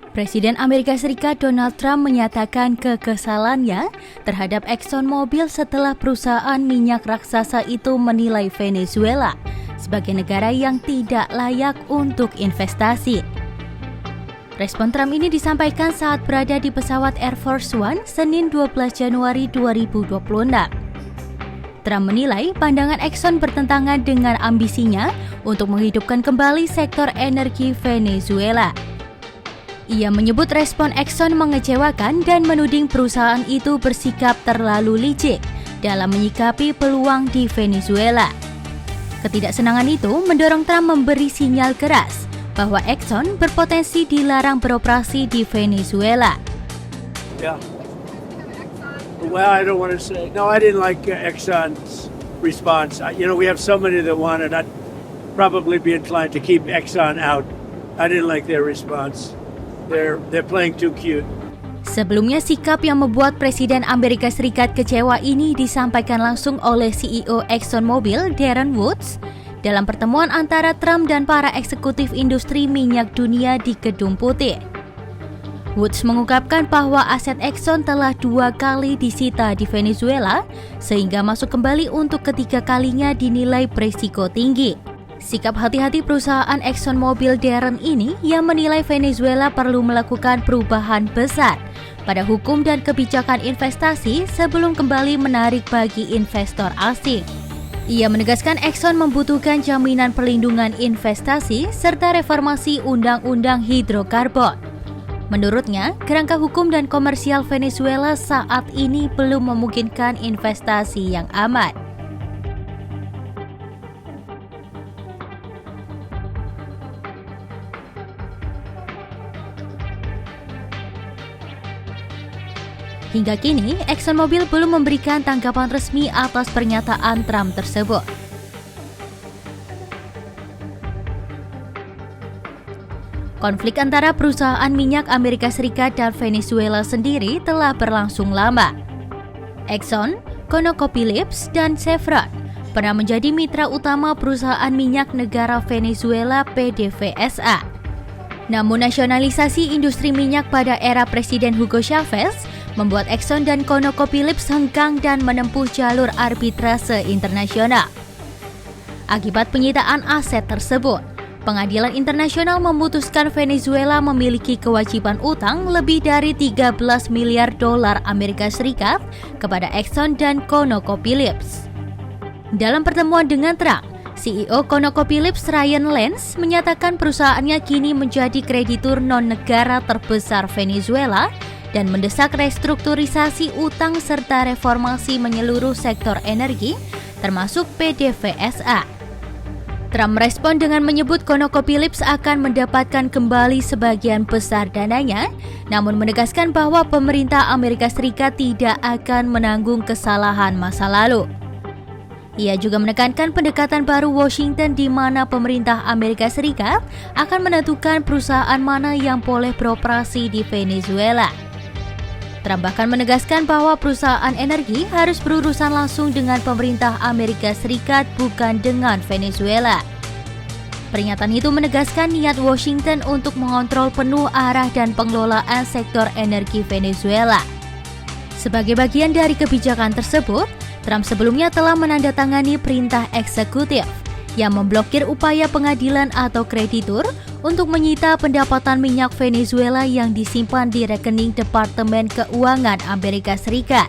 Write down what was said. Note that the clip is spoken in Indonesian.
Presiden Amerika Serikat Donald Trump menyatakan kekesalannya terhadap ExxonMobil setelah perusahaan minyak raksasa itu menilai Venezuela sebagai negara yang tidak layak untuk investasi. Respon Trump ini disampaikan saat berada di pesawat Air Force One Senin 12 Januari 2026. Trump menilai pandangan Exxon bertentangan dengan ambisinya untuk menghidupkan kembali sektor energi Venezuela. Ia menyebut respon Exxon mengecewakan dan menuding perusahaan itu bersikap terlalu licik dalam menyikapi peluang di Venezuela. Ketidaksenangan itu mendorong Trump memberi sinyal keras bahwa Exxon berpotensi dilarang beroperasi di Venezuela. Yeah. Well, I don't want to say. No, I didn't like Exxon's response. We have so many that want it. I'd probably be inclined to keep Exxon out. I didn't like their response. They're playing too cute. Sebelumnya, sikap yang membuat Presiden Amerika Serikat kecewa ini disampaikan langsung oleh CEO ExxonMobil, Darren Woods, dalam pertemuan antara Trump dan para eksekutif industri minyak dunia di Gedung Putih. Woods mengungkapkan bahwa aset Exxon telah 2 kali disita di Venezuela, sehingga masuk kembali untuk ketiga kalinya dinilai berisiko tinggi. Sikap hati-hati perusahaan ExxonMobil Darren ini yang menilai Venezuela perlu melakukan perubahan besar pada hukum dan kebijakan investasi sebelum kembali menarik bagi investor asing. Ia menegaskan Exxon membutuhkan jaminan perlindungan investasi serta reformasi undang-undang hidrokarbon. Menurutnya, kerangka hukum dan komersial Venezuela saat ini belum memungkinkan investasi yang aman. Hingga kini, ExxonMobil belum memberikan tanggapan resmi atas pernyataan Trump tersebut. Konflik antara perusahaan minyak Amerika Serikat dan Venezuela sendiri telah berlangsung lama. Exxon, ConocoPhillips, dan Chevron pernah menjadi mitra utama perusahaan minyak negara Venezuela PDVSA. Namun nasionalisasi industri minyak pada era Presiden Hugo Chavez membuat Exxon dan ConocoPhillips hengkang dan menempuh jalur arbitrase internasional. Akibat penyitaan aset tersebut, Pengadilan Internasional memutuskan Venezuela memiliki kewajiban utang lebih dari 13 miliar dolar Amerika Serikat kepada Exxon dan ConocoPhillips. Dalam pertemuan dengan Trump, CEO ConocoPhillips Ryan Lance menyatakan perusahaannya kini menjadi kreditur non-negara terbesar Venezuela dan mendesak restrukturisasi utang serta reformasi menyeluruh sektor energi, termasuk PDVSA. Trump merespon dengan menyebut ConocoPhillips akan mendapatkan kembali sebagian besar dananya, namun menegaskan bahwa pemerintah Amerika Serikat tidak akan menanggung kesalahan masa lalu. Ia juga menekankan pendekatan baru Washington di mana pemerintah Amerika Serikat akan menentukan perusahaan mana yang boleh beroperasi di Venezuela. Trump bahkan menegaskan bahwa perusahaan energi harus berurusan langsung dengan pemerintah Amerika Serikat, bukan dengan Venezuela. Pernyataan itu menegaskan niat Washington untuk mengontrol penuh arah dan pengelolaan sektor energi Venezuela. Sebagai bagian dari kebijakan tersebut, Trump sebelumnya telah menandatangani perintah eksekutif yang memblokir upaya pengadilan atau kreditur untuk menyita pendapatan minyak Venezuela yang disimpan di rekening Departemen Keuangan Amerika Serikat.